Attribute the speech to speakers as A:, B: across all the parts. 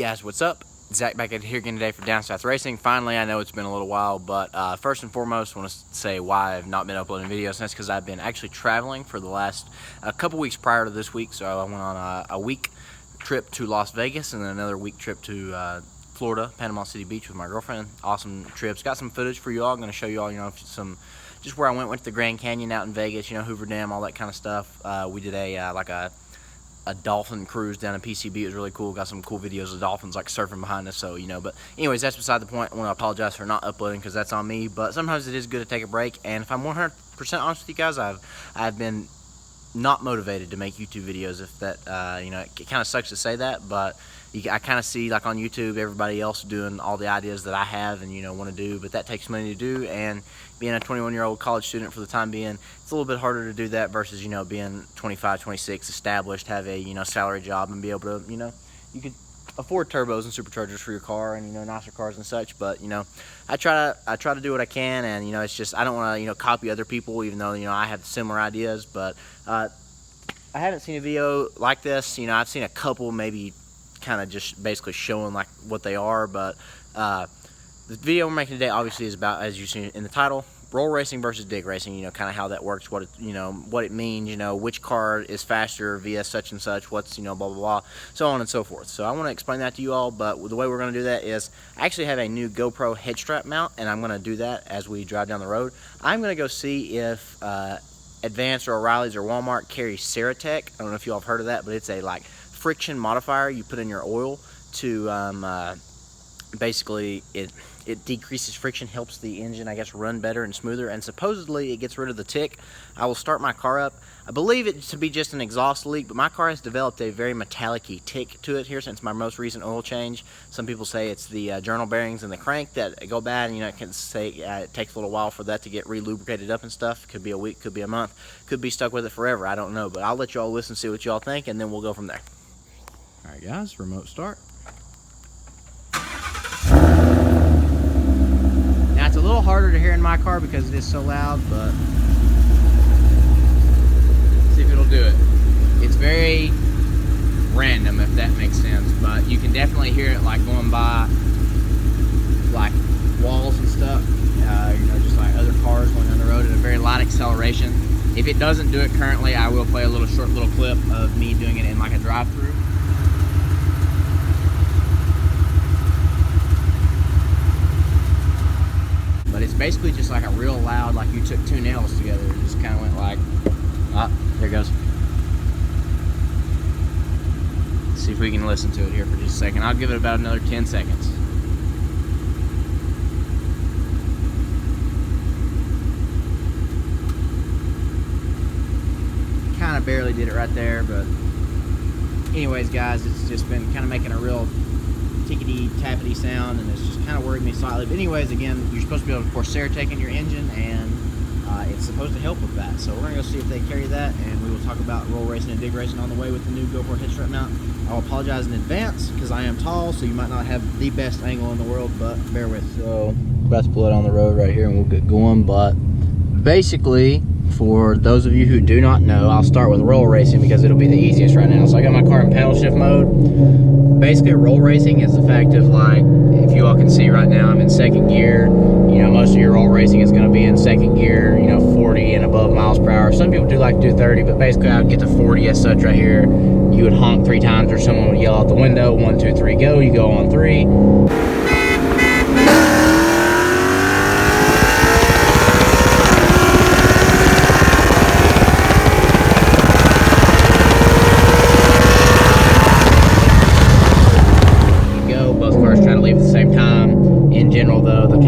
A: Guys, what's up? Zach back here again today for Down South Racing. Finally, I know it's been a little while, but first and foremost, I want to say why I've not been uploading videos. And that's because I've been actually traveling for the last couple weeks prior to this week. So I went on a week trip to Las Vegas and then another week trip to Florida, Panama City Beach with my girlfriend. Awesome trips. Got some footage for you all. I'm going to show you all, some just where I went to the Grand Canyon out in Vegas, Hoover Dam, all that kind of stuff. We did a dolphin cruise down in PCB. It was really cool. Got some cool videos of dolphins like surfing behind us. So, but anyways, that's beside the point. I want to apologize for not uploading because that's on me. But sometimes it is good to take a break. And if I'm 100% honest with you guys, I've been not motivated to make YouTube videos. If that, it kind of sucks to say that, but I kind of see like on YouTube everybody else doing all the ideas that I have and want to do, but that takes money to do. And being a 21-year-old college student for the time being, it's a little bit harder to do that versus being 25, 26, established, have a salary job and be able to you could afford turbos and superchargers for your car and nicer cars and such. But I try to do what I can, and it's just I don't want to copy other people, even though I have similar ideas. But I haven't seen a video like this. I've seen a couple, maybe kind of just basically showing like what they are, but the video we're making today obviously is about, as you see in the title, roll racing versus dig racing. Kind of how that works, what it means, which car is faster via such and such, what's blah blah blah, so on and so forth. So I want to explain that to you all, but the way we're going to do that is I actually have a new GoPro head strap mount, and I'm going to do that as we drive down the road. I'm going to go see if Advance or O'Reilly's or Walmart carry Ceratec. I don't know if you all have heard of that, but it's a like friction modifier you put in your oil to basically it decreases friction, helps the engine run better and smoother, and supposedly it gets rid of the tick. I will start my car up. I believe it to be just an exhaust leak, but my car has developed a very metallic-y tick to it here since my most recent oil change. Some people say it's the journal bearings and the crank that go bad, and it can say it takes a little while for that to get re-lubricated up and stuff. Could be a week, could be a month, could be stuck with it forever. I don't know, but I'll let you all listen, see what you all think, and then we'll go from there. All right, guys, remote start. Now, it's a little harder to hear in my car because it is so loud, but see if it'll do it. It's very random, if that makes sense, but you can definitely hear it like going by like walls and stuff, just like other cars going down the road at a very light acceleration. If it doesn't do it currently, I will play a short little clip of me doing it in like a drive-through. But it's basically just like a real loud, like you took two nails together and just kind of went like, there it goes. Let's see if we can listen to it here for just a second. I'll give it about another 10 seconds. Kind of barely did it right there, but anyways, guys, it's just been kind of making a real tickety tappity sound, and it's just kind of worried me slightly. But anyways, again, you're supposed to be able to pour Ceratec in your engine, and it's supposed to help with that. So we're gonna go see if they carry that, and we will talk about roll racing and dig racing on the way with the new GoPro head strap mount. I'll apologize in advance because I am tall, so you might not have the best angle in the world, but bear with. So about to pull it on the road right here, and we'll get going. But basically, for those of you who do not know, I'll start with roll racing because it'll be the easiest right now. So I got my car in paddle shift mode. Basically, roll racing is the fact of, like, if you all can see right now, I'm in second gear. Most of your roll racing is going to be in second gear, 40 and above miles per hour. Some people do like to do 30, but basically I would get to 40 as such right here. You would honk 3 times or someone would yell out the window, 1, 2, 3, go. You go on 3.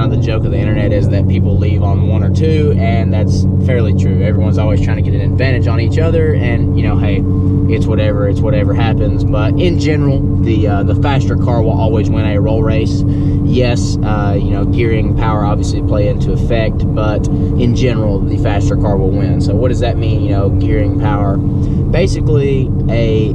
A: The joke of the internet is that people leave on 1 or 2, and that's fairly true. Everyone's always trying to get an advantage on each other, and hey, it's whatever happens. But in general, the faster car will always win a roll race. Yes, gearing, power obviously play into effect, but in general, the faster car will win. So what does that mean? Gearing, power, basically a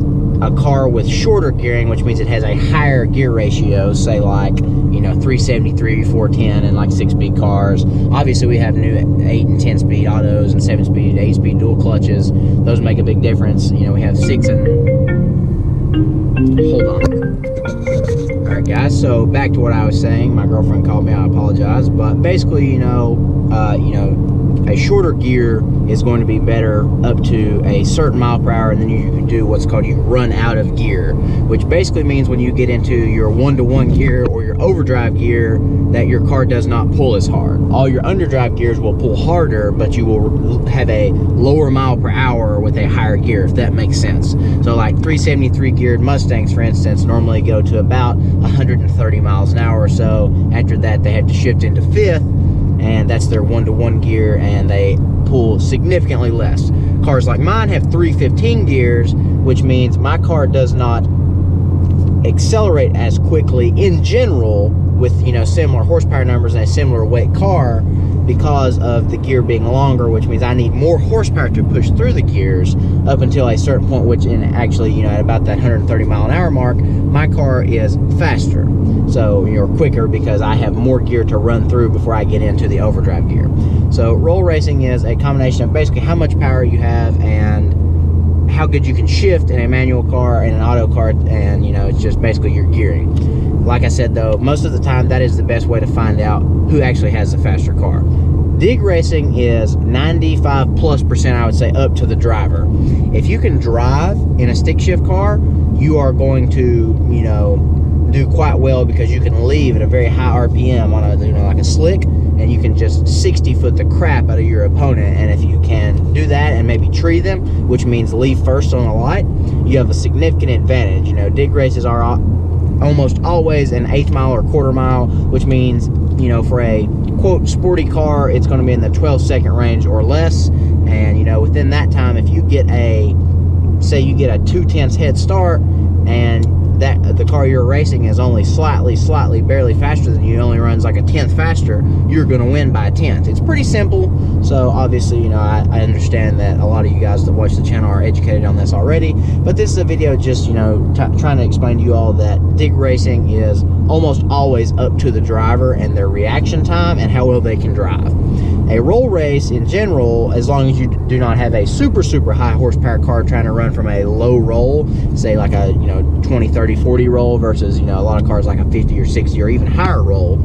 A: car with shorter gearing, which means it has a higher gear ratio, say like 373, 410, and like 6-speed cars. Obviously, we have new 8 and 10-speed autos and 7-speed, 8-speed dual clutches. Those make a big difference. We have 6 and hold on. guys, so back to what I was saying. My girlfriend called me, I apologize, but basically, you know, a shorter gear is going to be better up to a certain mile per hour, and then you can do what's called, you run out of gear, which basically means when you get into your 1-to-1 gear or your overdrive gear, that your car does not pull as hard. All your underdrive gears will pull harder, but you will have a lower mile per hour with a higher gear, if that makes sense. So like 373 geared Mustangs, for instance, normally go to about 130 miles an hour or so. After that, they have to shift into 5th, and that's their 1-to-1 gear, and they pull significantly less. Cars like mine have 315 gears, which means my car does not accelerate as quickly in general with, you know, similar horsepower numbers and a similar weight car, because of the gear being longer, which means I need more horsepower to push through the gears up until a certain point, which in actually, you know, at about that 130 mile an hour mark, my car is faster. So you're quicker because I have more gear to run through before I get into the overdrive gear. So roll racing is a combination of basically how much power you have and how good you can shift in a manual car and an auto car, and you know, it's just basically your gearing. Like I said though, most of the time that is the best way to find out who actually has the faster car. Dig racing is 95+%, I would say, up to the driver. If you can drive in a stick shift car, you are going to, you know, do quite well, because you can leave at a very high RPM on a, you know, like a slick, and you can just 60-foot the crap out of your opponent. And if you can do that and maybe tree them, which means leave first on the light, you have a significant advantage. You know, dig races are almost always an 1/8 mile or 1/4 mile, which means, you know, for a quote sporty car, it's going to be in the 12-second range or less. And you know, within that time, if you get a, say you get a 2/10 head start, and that the car you're racing is only slightly barely faster than you, only runs like a 1/10 faster, you're going to win by a 1/10. It's pretty simple. So obviously, you know, I understand that a lot of you guys that watch the channel are educated on this already, but this is a video just, you know, trying to explain to you all that dig racing is almost always up to the driver and their reaction time and how well they can drive. A roll race in general, as long as you do not have a super high horsepower car trying to run from a low roll, say like a, you know, 20, 30, 40 roll versus, you know, a lot of cars like a 50 or 60 or even higher roll,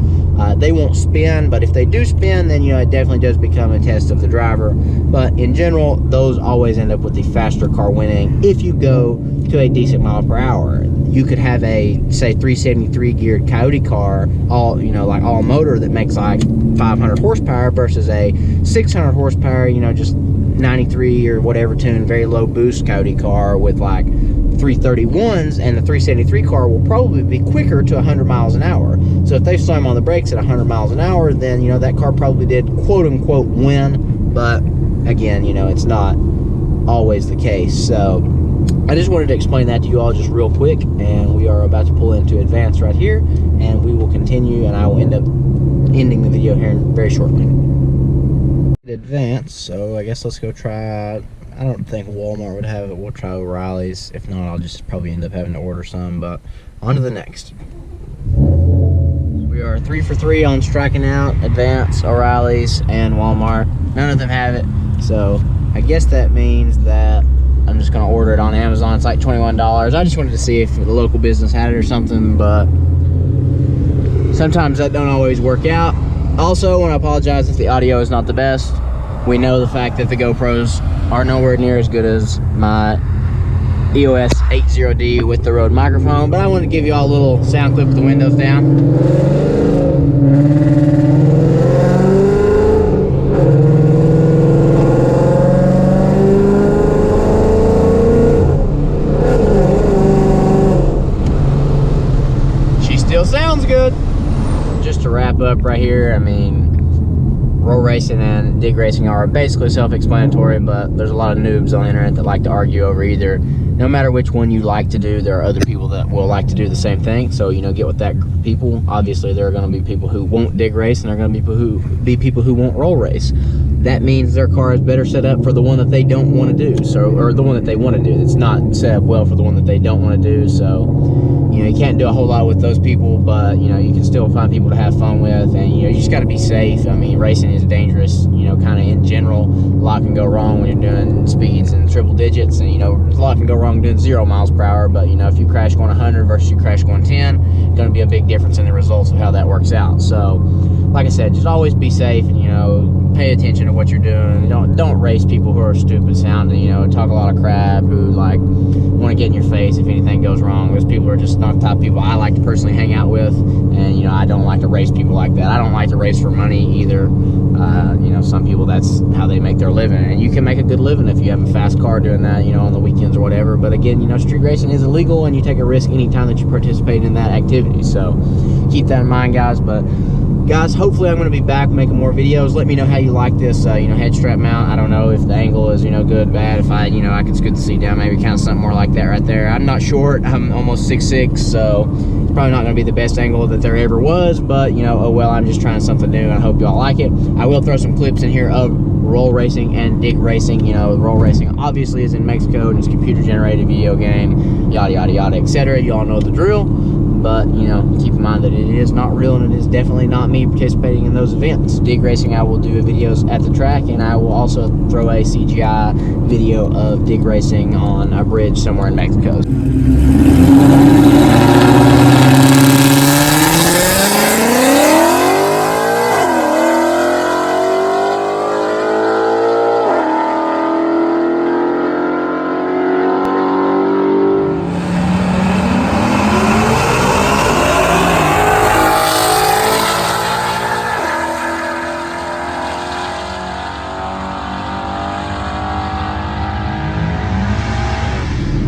A: they won't spin. But if they do spin, then, you know, it definitely does become a test of the driver. But in general, those always end up with the faster car winning if you go to a decent mile per hour. You could have a, say, 373 geared Coyote car, all, you know, like all motor, that makes like 500 horsepower versus a 600 horsepower, you know, just 93 or whatever tune, very low boost Coyote car with like 331s, and the 373 car will probably be quicker to 100 miles an hour. So if they slam on the brakes at 100 miles an hour, then, you know, that car probably did quote unquote win. But again, you know, it's not always the case. So I just wanted to explain that to you all just real quick, and we are about to pull into advance right here, and we will continue, and I will end up ending the video here very shortly. Advance, so I guess let's go try. I don't think Walmart would have it. We'll try O'Reilly's. If not, I'll just probably end up having to order some. But on to the next. We are 3 for 3 on striking out Advance, O'Reilly's, and Walmart. None of them have it, so I guess that means that I'm just gonna order it on Amazon. It's like $21. I just wanted to see if the local business had it or something, but sometimes that don't always work out. Also, I want to apologize if the audio is not the best. We know the fact that the GoPros are nowhere near as good as my EOS 80D with the Rode microphone, but I want to give you all a little sound clip with the windows down. Sounds good. Just to wrap up right here, I mean, roll racing and dig racing are basically self-explanatory, but there's a lot of noobs on the internet that like to argue over either. No matter which one you like to do, there are other people that will like to do the same thing. So, you know, get with that group of people. Obviously, there are going to be people who won't dig race, and there are going to be people who won't roll race. That means their car is better set up for the one that they don't want to do, so, or the one that they want to do. It's not set up well for the one that they don't want to do. So you know, you can't do a whole lot with those people, but, you know, you can still find people to have fun with, and, you know, you just got to be safe. I mean, racing is dangerous, you know, kind of in general. A lot can go wrong when you're doing speeds in triple digits, and, you know, a lot can go wrong doing 0 miles per hour, but, you know, if you crash going 100 versus you crash going 10, going to be a big difference in the results of how that works out. So, like I said, just always be safe, and, you know, pay attention to what you're doing. Don't race people who are stupid sounding, you know, talk a lot of crap, who, like, want to get in your face if anything goes wrong. Those people are just not the type of people I like to personally hang out with, and, you know, I don't like to race people like that. I don't like to race for money either. You know, some people, that's how they make their living, and you can make a good living if you have a fast car doing that, you know, on the weekends or whatever. But again, you know, street racing is illegal, and you take a risk anytime that you participate in that activity. So keep that in mind, guys. But guys, hopefully I'm going to be back making more videos. Let me know how you like this, you know, head strap mount. I don't know if the angle is, you know, good, bad. If I, you know, I can scoot the seat down, maybe kind of something more like that right there. I'm not short. I'm almost 6'6", so it's probably not going to be the best angle that there ever was, but, you know, oh well, I'm just trying something new, and I hope you all like it. I will throw some clips in here of roll racing and dig racing. You know, roll racing obviously is in Mexico, and it's a computer-generated video game, yada, yada, yada, etc. You all know the drill. But, you know, keep in mind that it is not real, and it is definitely not me participating in those events. Dig racing, I will do videos at the track, and I will also throw a CGI video of dig racing on a bridge somewhere in Mexico.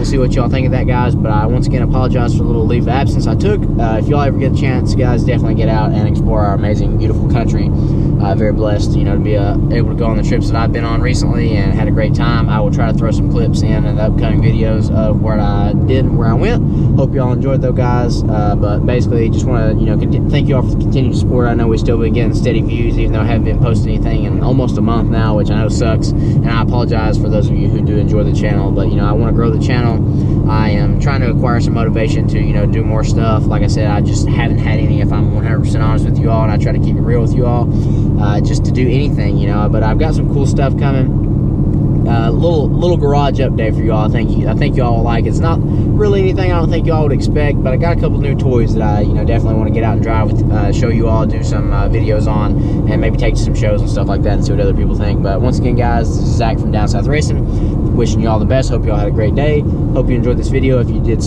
A: See what y'all think of that, guys. But I once again apologize for the little leave of absence I took. If y'all ever get a chance, guys, definitely get out and explore our amazing, beautiful country. Very blessed, you know, to be able to go on the trips that I've been on recently and had a great time. I will try to throw some clips in the upcoming videos of where I did and where I went. Hope y'all enjoyed though, guys. But basically, just want to, you know, thank you all for the continued support. I know we still been getting steady views, even though I haven't been posting anything in almost a month now, which I know sucks. And I apologize for those of you who do enjoy the channel. But, you know, I want to grow the channel. I am trying to acquire some motivation to, you know, do more stuff. Like I said, I just haven't had any, if I'm 100% honest with you all, and I try to keep it real with you all, just to do anything, you know. But I've got some cool stuff coming. Little garage update for y'all. I think y'all will like it. It's not really anything I don't think y'all would expect, but I got a couple new toys that I, you know, definitely want to get out and drive with, show you all, do some videos on, and maybe take to some shows and stuff like that and see what other people think. But once again, guys, this is Zach from Down South Racing, wishing you all the best. Hope you all had a great day. Hope you enjoyed this video. If you did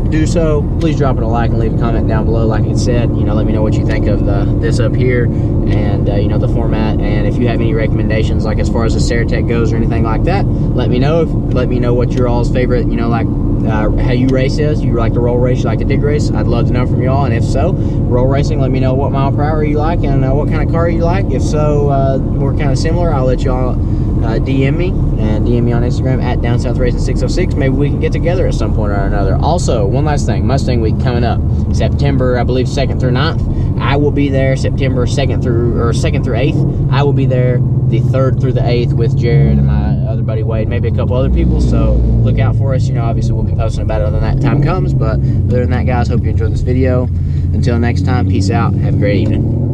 A: do so, please drop it a like and leave a comment down below. Like I said, you know, let me know what you think of this up here, and you know, the format. And if you have any recommendations, like as far as the Ceratec goes or anything like that, let me know. Let me know what your all's favorite, you know, like how you race is. You like to roll race, you like to dig race? I'd love to know from y'all. And if so, roll racing, let me know what mile per hour you like and what kind of car you like. If so, we're kind of similar. I'll let y'all DM me, and DM me on Instagram at Down South Racing 606. Maybe we can get together at some point or another. Also, one last thing, Mustang Week coming up, September, I believe, 2nd through 9th. I will be there September 2nd through 8th. I will be there the 3rd through the 8th with Jared and my other buddy Wade, maybe a couple other people. So look out for us. You know, obviously we'll be posting about it when that time comes. But other than that, guys, hope you enjoyed this video. Until next time, peace out. Have a great evening.